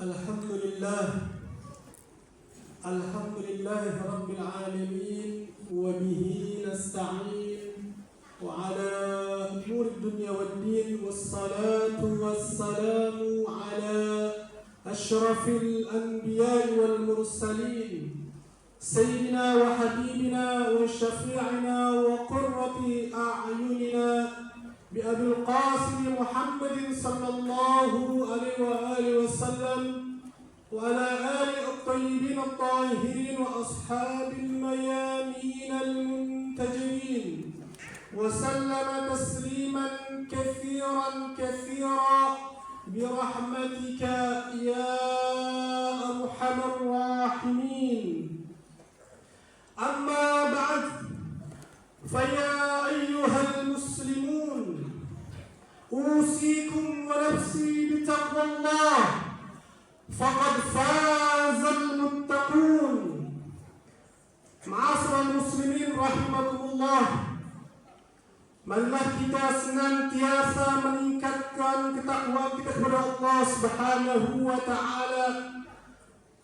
الحمد لله رب العالمين وبه نستعين وعلى أمور الدنيا والدين والصلاة والسلام على أشرف الأنبياء والمرسلين سيدنا وحبيبنا وشفيعنا وقرة أعيننا بأبي القاسم محمد صلى الله عليه وآله وسلم وعلى آله الطيبين الطاهرين وأصحاب الميامين المنتجبين وسلم تسليما كثيرا برحمتك يا أرحم الراحمين. أما بعد فيا أيها المسلمون أوصيكم ونفسي بتقوى الله فقد فاز المتقون. Ma'asyiral muslimin rahimakumullah, marilah kita senantiasa meningkatkan ketakwaan kita kepada Allah Subhanahu wa taala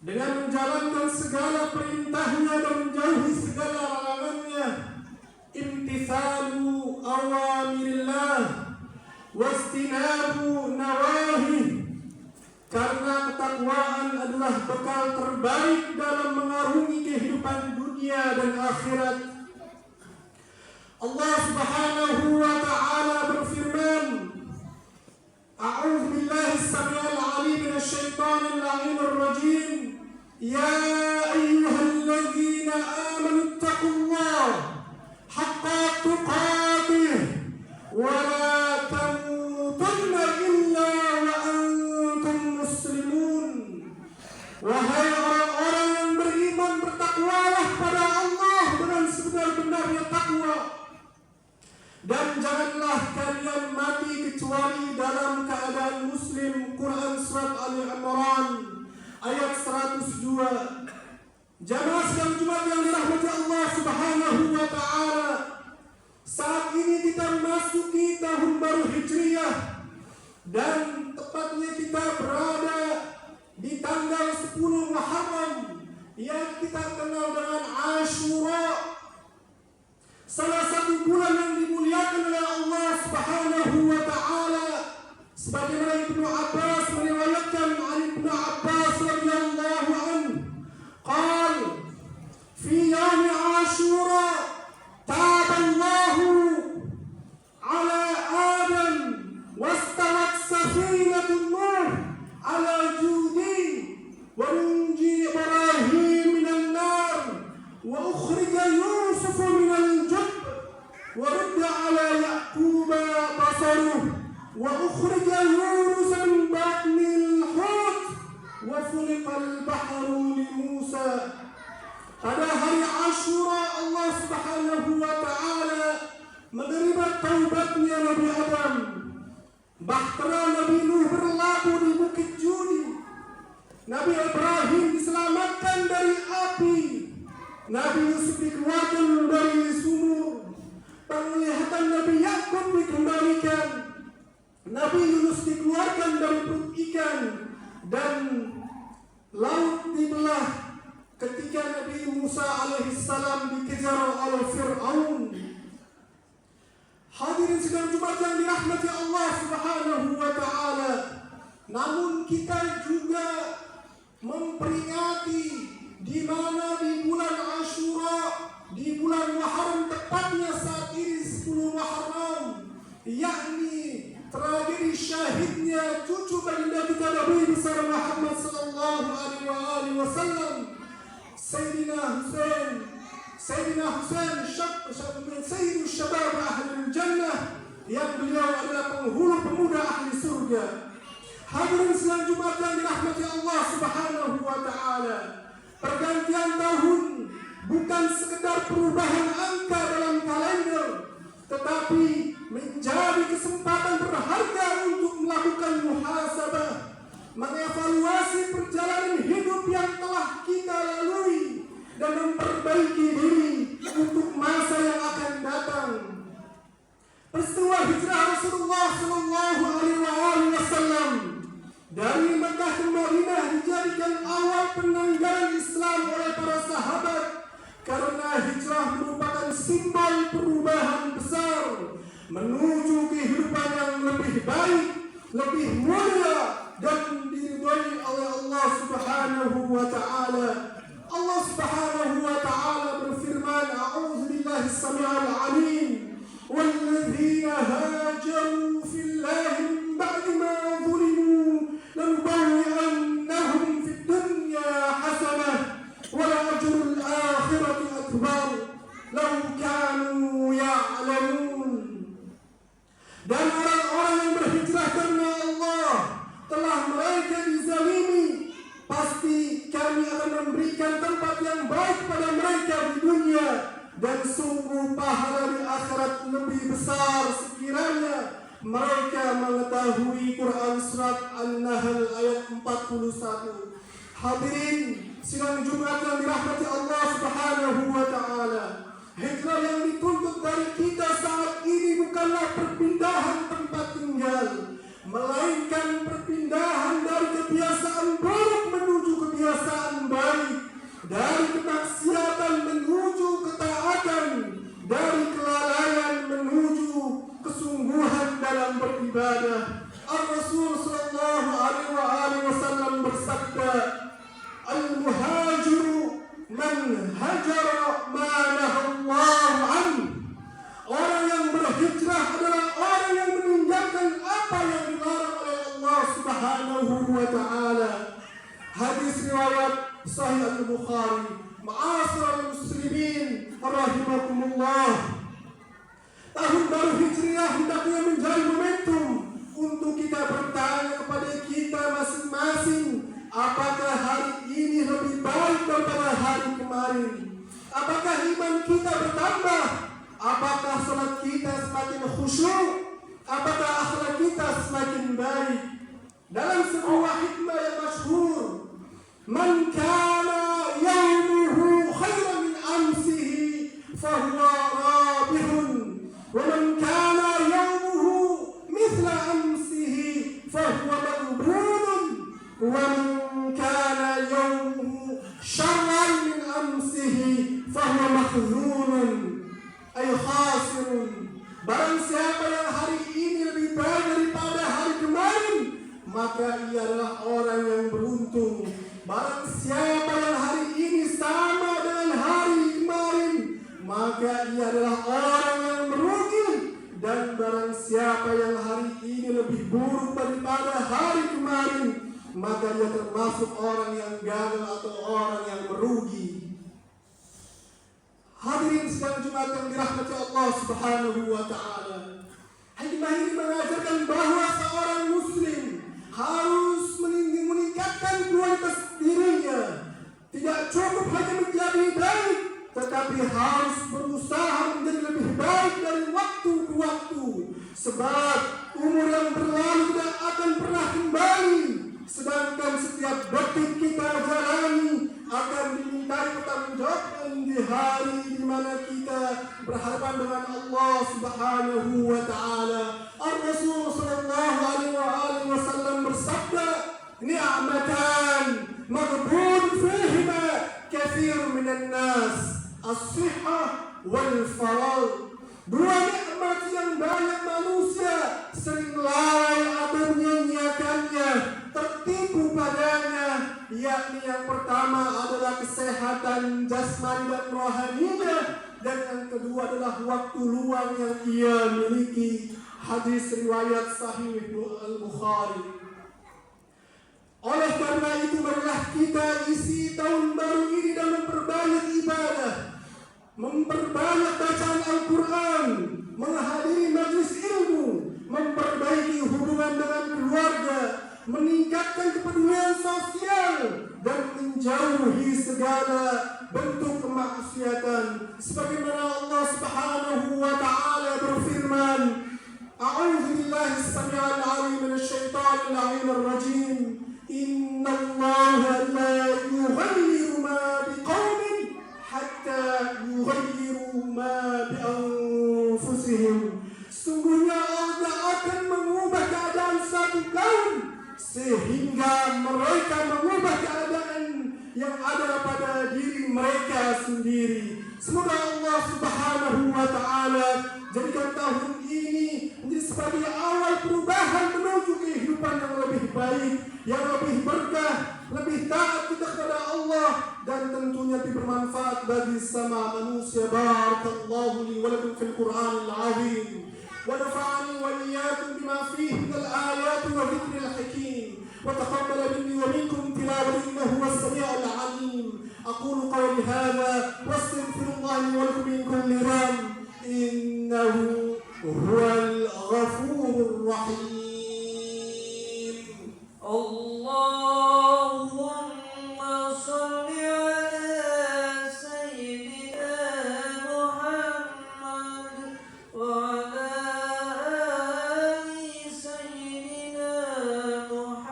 dengan menjalankan segala perintahnya dan menjauhi segala larangannya. Imtithalu awamirillah wastinabu nawahi. Karena ketakwaan adalah bekal terbaik dalam mengarungi kehidupan dunia dan akhirat. Allah Subhanahu wa taala berfirman, A'udzu billahi as-sami'il 'alim minasy syaithanir la'inir rajim. Ya ayyuhalladzina amanu taqullaha haqqa tuqatih wa la tamutunna illa wa antum muslimun. Wahai orang-orang yang beriman, bertakwalah pada Allah dengan sebenar-benarnya takwa, dan janganlah kalian mati kecuali dalam keadaan muslim. Quran Surat Ali Imran ayat 102. Jamaah sidang Jumat yang dirahmati Allah Subhanahu wa taala, saat ini kita memasuki tahun baru Hijriyah dan tepatnya kita berada di tanggal 10 Muharram yang kita kenal dengan Ashura, salah satu bulan yang dimuliakan oleh Allah Subhanahu wa taala. Sebagaimana Ibnu Abbas meriwayatkan dari Ibnu Abbas radhiyallahu anhu, qal fi yaum Ashura taballahu ala Adam wastawat safinatun Nuh ala Judi wa nunji Ibrahim minan nar wa ukhrija Yusuf minal jubb wa rudda ala Yaquba basaruh wa ukhrija Yunus min batnil hut wa fuliqal bahru li Musa. Pada hari Ashura Allah Subhanahu wa taala menerima taubatnya Nabi Adam. Bahtera Nabi Nuh berlabuh di Bukit Judi. Nabi Ibrahim diselamatkan dari api. Nabi Yusuf dikeluarkan dari sumur. Penglihatan Nabi Yakub dikembalikan. Nabi Yunus dikeluarkan dari perut ikan. Dan laut dibelah ketika Nabi Musa alaihissalam dikejar oleh Fir'aun. Hadirin sidang Jumat yang dirahmati Allah Subhanahu wa taala, namun kita juga memperingati di mana di bulan Ashura, di bulan Muharram, tepatnya saat ini 10 Muharram, yakni tragedi syahidnya cucu baginda kita Nabi besar Muhammad sallallahu alaihi wasallam, Sayyidina Husain Sayyidu Syabab Ahlul Jannah, yang beliau adalah penghulu pemuda ahli surga. Hadirin sidang Jumat yang dirahmati Allah Subhanahu wa taala, pergantian tahun bukan sekedar perubahan angka dalam kalender, tetapi menjadi kesempatan berharga untuk melakukan muhasabah, mengevaluasi perjalanan hidup yang telah kita lalui dan memperbaiki diri untuk masa yang akan datang. Peristiwa hijrah Rasulullah sallallahu alaihi wasallam dari Mekah ke Madinah simbol perubahan besar menuju kehidupan yang lebih baik, lebih mulia dan diridhai oleh Allah Subhanahu wa taala. Allah Subhanahu wa taala berfirman, a'udzu billahi as-sami'il 'alim, walladzina hajaru fillahi min ba'di ma zulimu lanubawwi'annahum fid dunya hasanah wa la'ajrul akhirati akbar law kanu ya'lamun. Dan orang-orang yang berhijrah karena Allah telah mereka dizalimi, pasti kami akan memberikan tempat yang baik pada mereka di dunia, dan sungguh pahala di akhirat lebih besar sekiranya mereka mengetahui. Quran Surat An-Nahl ayat 41. Hadirin sidang Jumat yang dirahmati Allah Subhanahu wa taala, hijrah yang dituntut dari kita saat ini bukanlah perpindahan tempat tinggal, melainkan perpindahan dari kebiasaan buruk menuju kebiasaan baik, dari kemaksiatan menuju ketaatan, dari kelalaian menuju kesungguhan dalam beribadah. Ar-Rasul sallallahu alaihi wasallam bersabda, al-muhajiru man hajara ma nahallahu anhu. Orang yang berhijrah adalah orang yang meninggalkan apa yang dilarang oleh Allah Subhanahu wa taala. Hadis riwayat Sahih Al-Bukhari. Ma'asyiral muslimin rahimakumullah. Tahun baru Hijriah hendaknya menjadi momentum untuk kita bertanya kepada kita masing-masing, apakah hari ini lebih baik daripada hari kemarin? Apakah iman kita bertambah? Apakah salat kita semakin khusyuk? Apakah akhlak kita semakin baik? Dalam sebuah hikmah yang masyhur, man kana yawmuhu khairan min amsihi fahuwa rabihun, wa man kana yawmuhu mithla amsihi fahuwa maghbunun, wa man kana yawmuhu sharran min amsihi fahuwa mahzunun ay khasirun. Barang siapa yang hari ini lebih baik daripada hari kemarin, maka ia adalah orang yang beruntung. Barang siapa yang hari ini sama dengan hari kemarin, maka ia adalah orang yang merugi. Dan barang siapa yang hari ini lebih buruk daripada hari kemarin, maka ia termasuk orang yang gagal atau orang yang merugi. Hadirin sidang Jumat yang dirahmati Allah Subhanahu wa taala, hikmah ini mengajarkan bahwa seorang muslim harus meningkatkan kualitas dirinya. Tidak cukup hanya menjadi baik, tetapi harus berusaha menjadi lebih baik dari waktu ke waktu. Sebab umur yang berlalu tidak akan pernah kembali, sedangkan setiap detik kita jalani akan dimintai pertanggungjawaban di hari di mana kita berhadapan dengan Allah Subhanahu wa taala. Ar-Rasul sallallahu alaihi wasallam bersabda, ni'matan maghbun fihima katsir minan nas, as-sihhah wal faragh. Dua nikmat yang banyak manusia sering lalai atau menyia-nyiakannya, tertipu padanya, yakni yang pertama adalah kesehatan jasmani dan rohaninya, dan yang kedua adalah waktu luang yang ia miliki. Hadis riwayat Sahih Al-Bukhari. Oleh karena itu, marilah kita isi tahun baru ini dan memperbanyak ibadah, memperbanyak bacaan Al-Quran, menghadiri majlis ilmu, memperbaiki hubungan dengan keluarga, meningkatkan kepedulian sosial, dan menjauhi segala bentuk kemaksiatan. Sebagaimana Allah Subhanahu wa taala berfirman, a'udzu billahi as-sami'il 'alim minasy syaithanir rajim, innallaha la yughayyiru ma biqaumin hatta yughayyiru ma bi anfusihim. Sungguhnya Allah akan mengubah keadaan satu kaum sehingga mereka mengubah keadaan yang ada pada diri mereka sendiri. Semoga Allah Subhanahu ta'ala, jadikan tahun ini menjadi sebagai awal perubahan menuju kehidupan yang lebih baik, yang lebih berkah, lebih taat kita kepada Allah, dan tentunya bermanfaat bagi sama manusia. Barakallahu li wa lakum fil Qur'anil azim, wa nafa'ani wa iyyakum bima fihi minal ayati wa dhikril hakim, wa taqabbala minni wa minkum tilawatan innahu huwas sami'ul 'alim. أقول قولي هذا واستغفر الله لي ولكم من كل ذنب إنه هو الغفور الرحيم. اللهم صل على سيدنا محمد وعلى آل سيدنا محمد.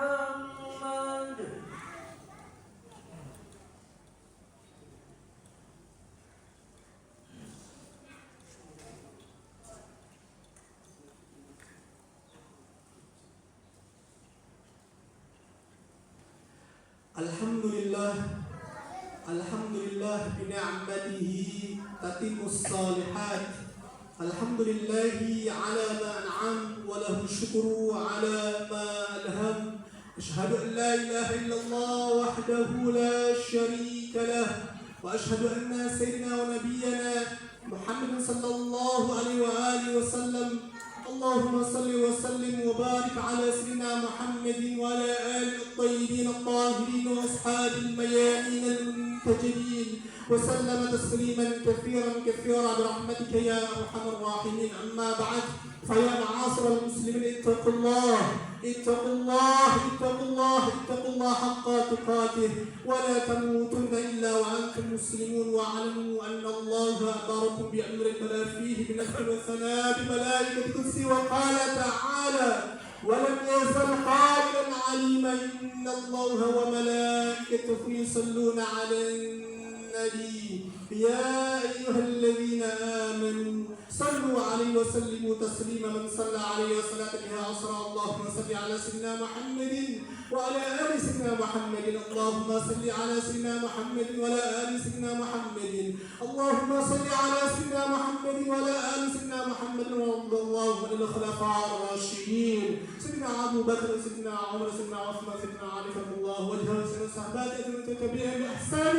Alhamdulillah, alhamdulillah bini'matihi tatimmus salihat. Alhamdulillahi ala ma an'am wa lahu syukru ala ma alham. Ashhadu an la ilaha illallah wahdahu la syarika lah, wa ashhadu anna sayyidina wa nabiyyana Muhammadan sallallahu alaihi wa alihi wa sallam. اللهم صل وسلم وبارك على سيدنا محمد وعلى آله الطيبين الطاهرين وأصحاب الميامين المنتجبين وسلم تسليما كثيرا كثيرا برحمتك يا أرحم الراحمين. أما بعد، فيا معاصر المسلمين اتقوا الله اتقوا الله اتقوا الله اتقوا الله حق تقاته ولا تموتن إلا وأنتم مسلمون. واعلموا أن الله أمركم بأمر بلا فيه بنفع وثناء بملائكة القدس، وقال تعالى: ولم يزل قائلا عليما إن الله وملائكته يصلون على النبي يا أيها الذين آمنوا صلوا عليه وسلموا تسليما. من صلى عليه وصلاة بها أسرى. اللهم صل على سيدنا محمد وعلى آل سيدنا محمد. اللهم صل على سيدنا محمد وعلى آل سيدنا محمد. اللهم صل على سيدنا محمد وعلى آل سيدنا محمد. وارض اللهم عن الخلفاء الراشدين سيدنا أبو بكر سيدنا عمر سيدنا عثمان سيدنا علي رضي الله عنهم وسائر الصحابة وتابعين بإحسان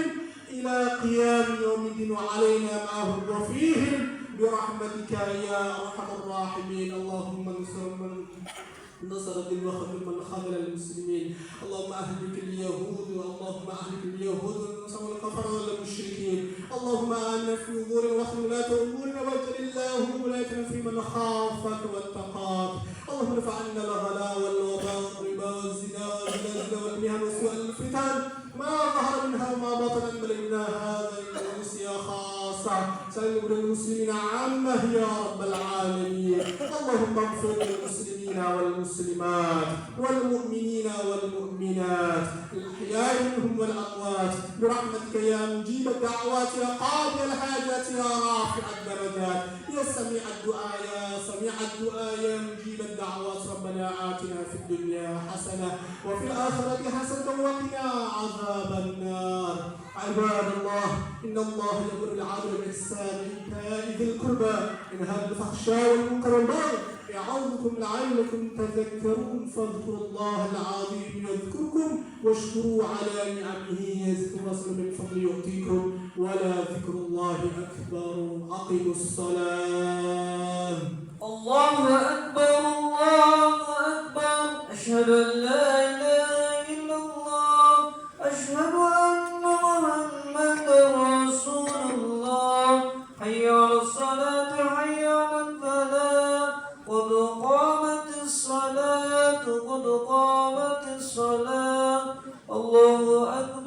إلى قيام يوم الدين، وعلينا معهم وفيهم برحمتك يا أرحم الراحمين. اللهم انصر من نصر الدين وخذل من خذل المسلمين. اللهم أهلك اليهود، اللهم أهلك اليهود والكفر والمشركين. اللهم آمنا في أمور وخذلات أمورنا، واجعل اللهم ولايتنا في من خافك واتقاك. اللهم ارفع عنا الغلاء والوباء والربا والزنا والزلازل والمهن وسوء الفتن ما ظهر منها وما بطن من بلدنا هذا الروسيا خاصة سائر المسلمين عامة يا رب العالمين. اللهم اغفر للمسلمين والمسلمات والمؤمنين والمؤمنات الأحياء منهم والأموات برحمتك يا مجيب الدعوات يا قاضي الحاجات يا رافع الدرجات يا سميع الدعاء يا سميع الدعاء يا مجيب الدعوات. ربنا آتنا في الدنيا حسنة وفي الآخرة حسنة وقنا عذاب النار. عباد الله، إن الله يأمر بالعدل والإحسان وإيتاء ذي القربى وينهى عن الفحشاء والمنكر والبغي يعظكم لعلكم تذكرون. فاذكروا الله العظيم يذكركم واشكروا على نعمه يزدكم وصل من فضل يؤتيكم ولا ذكر الله أكبر. أقيموا الصلاة. الله أكبر الله أكبر. أشهد أن لا إله إلا الله. أشهد أن محمدا رسول الله. حي على الصلاة حي على الفلاح. قد قامت الصلاة قد قامت الصلاة. الله أكبر.